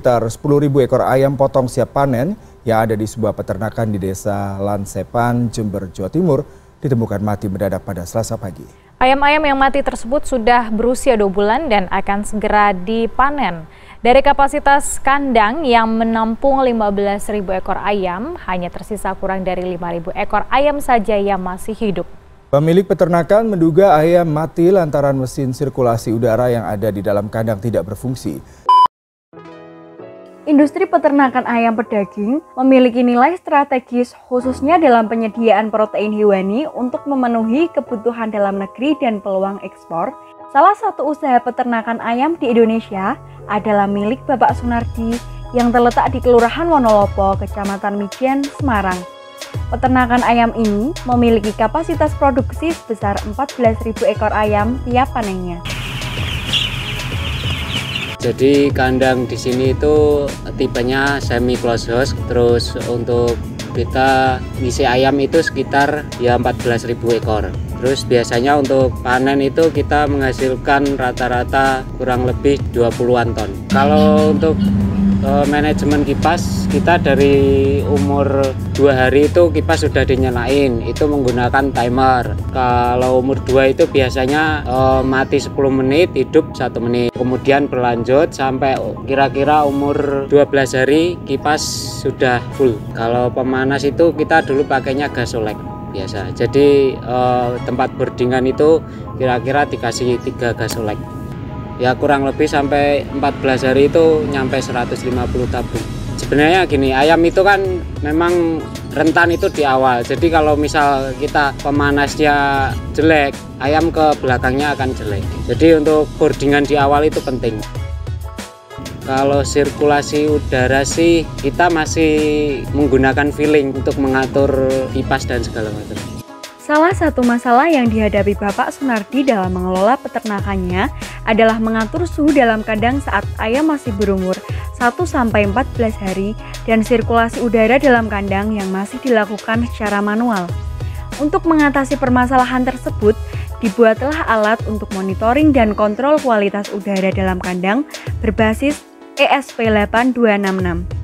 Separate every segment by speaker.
Speaker 1: Sekitar 10.000 ekor ayam potong siap panen yang ada di sebuah peternakan di Desa Lansepan, Jember, Jawa Timur ditemukan mati mendadak pada Selasa pagi.
Speaker 2: Ayam-ayam yang mati tersebut sudah berusia 2 bulan dan akan segera dipanen. Dari kapasitas kandang yang menampung 15.000 ekor ayam, hanya tersisa kurang dari 5.000 ekor ayam saja yang masih hidup.
Speaker 1: Pemilik peternakan menduga ayam mati lantaran mesin sirkulasi udara yang ada di dalam kandang tidak berfungsi.
Speaker 3: Industri peternakan ayam pedaging memiliki nilai strategis khususnya dalam penyediaan protein hewani untuk memenuhi kebutuhan dalam negeri dan peluang ekspor. Salah satu usaha peternakan ayam di Indonesia adalah milik Bapak Sunardi yang terletak di Kelurahan Wonolopo, Kecamatan Mijen, Semarang. Peternakan ayam ini memiliki kapasitas produksi sebesar 14.000 ekor ayam tiap panennya.
Speaker 4: Jadi kandang di sini itu tipenya semi closed house, terus untuk kita ngisi ayam itu sekitar 14.000 ekor. Terus biasanya untuk panen itu kita menghasilkan rata-rata kurang lebih 20-an ton. Kalau untuk manajemen kipas, kita dari umur 2 hari itu kipas sudah dinyalain, itu menggunakan timer. Kalau umur 2 itu biasanya mati 10 menit, hidup 1 menit. Kemudian berlanjut sampai kira-kira umur 12 hari kipas sudah full. Kalau pemanas itu kita dulu pakainya gasolek biasa. Jadi tempat boardingan itu kira-kira dikasih 3 gasolek. Ya kurang lebih sampai 14 hari itu nyampe 150 tabung. Sebenarnya gini, ayam itu kan memang rentan itu di awal. Jadi kalau misal kita pemanasnya jelek, ayam ke belakangnya akan jelek. Jadi untuk boardingan di awal itu penting. Kalau sirkulasi udara sih kita masih menggunakan feeling untuk mengatur kipas dan segala macam.
Speaker 3: Salah satu masalah yang dihadapi Bapak Sunardi dalam mengelola peternakannya adalah mengatur suhu dalam kandang saat ayam masih berumur 1-14 hari dan sirkulasi udara dalam kandang yang masih dilakukan secara manual. Untuk mengatasi permasalahan tersebut, dibuatlah alat untuk monitoring dan kontrol kualitas udara dalam kandang berbasis ESP8266.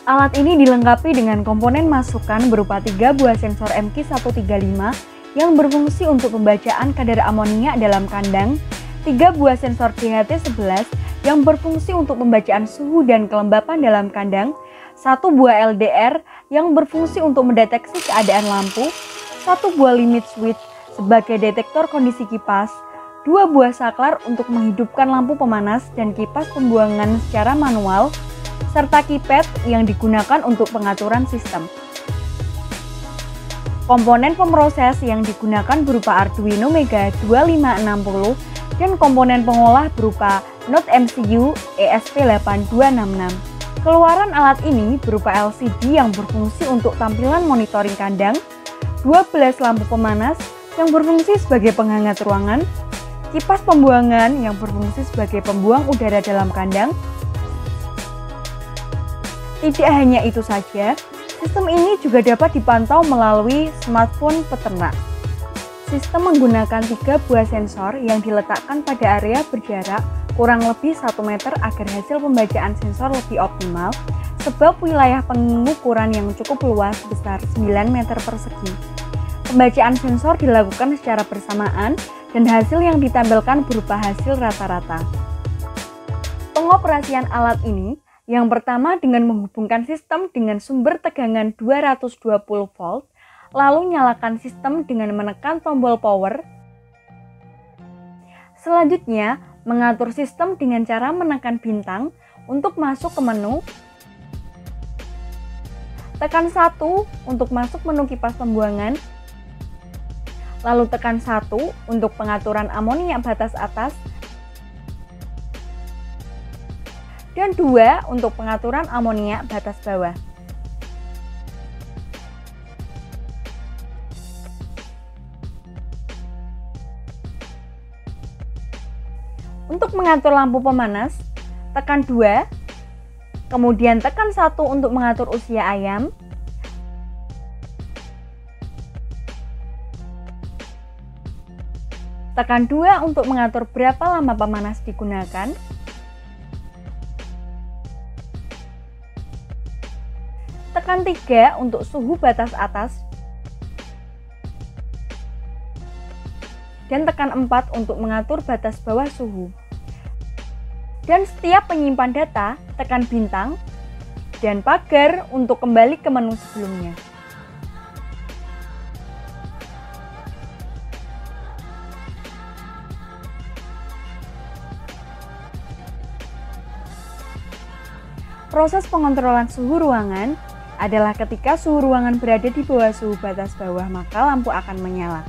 Speaker 3: Alat ini dilengkapi dengan komponen masukan berupa 3 buah sensor MQ135 yang berfungsi untuk pembacaan kadar amonia dalam kandang, 3 buah sensor DHT11 yang berfungsi untuk pembacaan suhu dan kelembapan dalam kandang, 1 buah LDR yang berfungsi untuk mendeteksi keadaan lampu, 1 buah limit switch sebagai detektor kondisi kipas, 2 buah saklar untuk menghidupkan lampu pemanas dan kipas pembuangan secara manual, serta keypad yang digunakan untuk pengaturan sistem. Komponen pemroses yang digunakan berupa Arduino Mega 2560 dan komponen pengolah berupa Node MCU ESP8266. Keluaran alat ini berupa LCD yang berfungsi untuk tampilan monitoring kandang, 12 lampu pemanas yang berfungsi sebagai penghangat ruangan, kipas pembuangan yang berfungsi sebagai pembuang udara dalam kandang. Tidak hanya itu saja, sistem ini juga dapat dipantau melalui smartphone peternak. Sistem menggunakan 3 buah sensor yang diletakkan pada area berjarak kurang lebih 1 meter agar hasil pembacaan sensor lebih optimal, sebab wilayah pengukuran yang cukup luas sebesar 9 meter persegi. Pembacaan sensor dilakukan secara bersamaan dan hasil yang ditampilkan berupa hasil rata-rata. Pengoperasian alat ini yang pertama dengan menghubungkan sistem dengan sumber tegangan 220 volt, lalu nyalakan sistem dengan menekan tombol power. Selanjutnya, mengatur sistem dengan cara menekan bintang untuk masuk ke menu. Tekan 1 untuk masuk menu kipas pembuangan. Lalu tekan 1 untuk pengaturan amonia batas atas. Dan 2 untuk pengaturan amonia batas bawah. Untuk mengatur lampu pemanas, tekan 2, kemudian tekan 1 untuk mengatur usia ayam, tekan 2 untuk mengatur berapa lama pemanas digunakan, Tekan 3 untuk suhu batas atas. Dan tekan 4 untuk mengatur batas bawah suhu. Dan setiap penyimpan data, tekan bintang dan pagar untuk kembali ke menu sebelumnya. Proses pengontrolan suhu ruangan adalah ketika suhu ruangan berada di bawah suhu batas bawah, maka lampu akan menyala.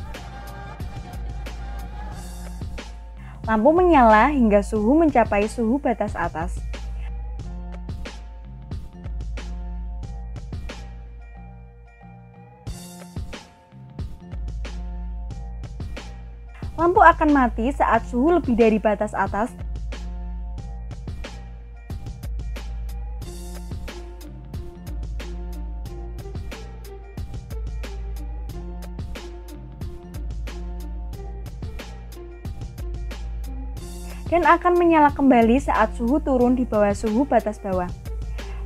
Speaker 3: Lampu menyala hingga suhu mencapai suhu batas atas. Lampu akan mati saat suhu lebih dari batas atas. Dan akan menyala kembali saat suhu turun di bawah suhu batas bawah.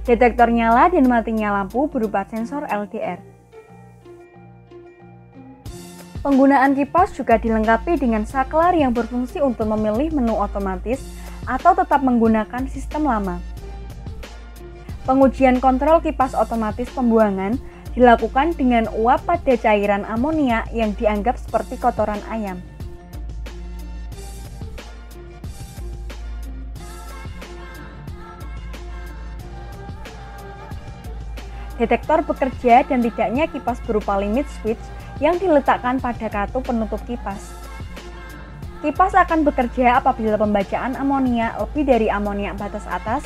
Speaker 3: Detektor nyala dan matinya lampu berupa sensor LDR. Penggunaan kipas juga dilengkapi dengan saklar yang berfungsi untuk memilih menu otomatis atau tetap menggunakan sistem lama. Pengujian kontrol kipas otomatis pembuangan dilakukan dengan uap pada cairan amonia yang dianggap seperti kotoran ayam. Detektor bekerja dan tidaknya kipas berupa limit switch yang diletakkan pada kartu penutup kipas. Kipas akan bekerja apabila pembacaan amonia lebih dari amonia batas atas,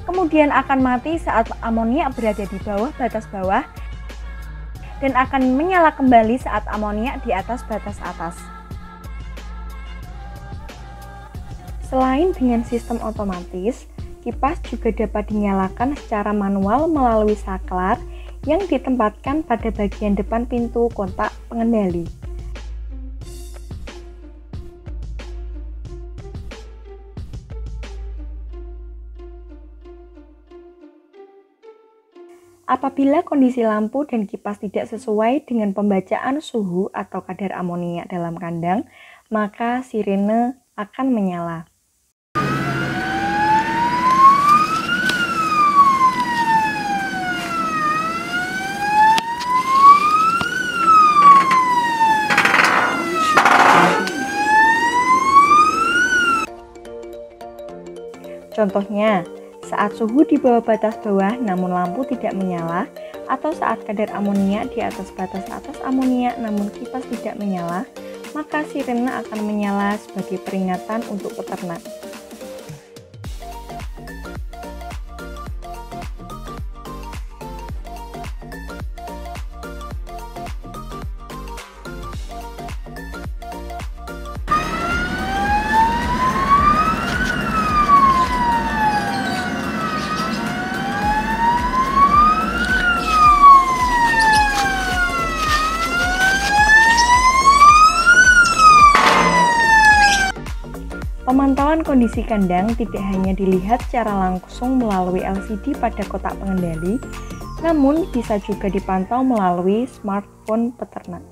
Speaker 3: kemudian akan mati saat amonia berada di bawah batas bawah, dan akan menyala kembali saat amonia di atas batas atas. Selain dengan sistem otomatis, kipas juga dapat dinyalakan secara manual melalui saklar yang ditempatkan pada bagian depan pintu kontak pengendali. Apabila kondisi lampu dan kipas tidak sesuai dengan pembacaan suhu atau kadar amonia dalam kandang, maka sirene akan menyala. Contohnya, saat suhu di bawah batas bawah namun lampu tidak menyala, atau saat kadar amonia di atas batas atas amonia namun kipas tidak menyala, maka sirene akan menyala sebagai peringatan untuk peternak. Pemantauan kondisi kandang tidak hanya dilihat secara langsung melalui LCD pada kotak pengendali, namun bisa juga dipantau melalui smartphone peternak.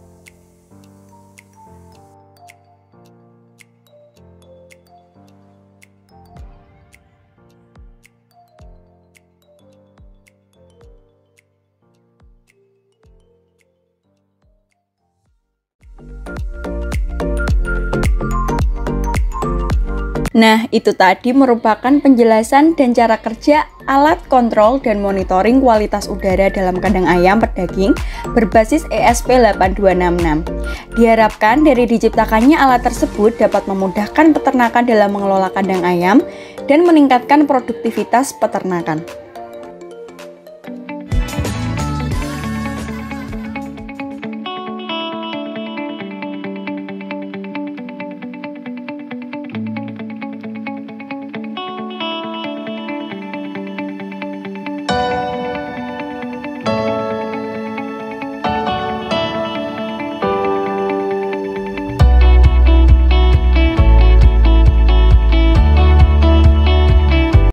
Speaker 5: Nah, itu tadi merupakan penjelasan dan cara kerja alat kontrol dan monitoring kualitas udara dalam kandang ayam pedaging berbasis ESP8266. Diharapkan dari diciptakannya alat tersebut dapat memudahkan peternakan dalam mengelola kandang ayam dan meningkatkan produktivitas peternakan.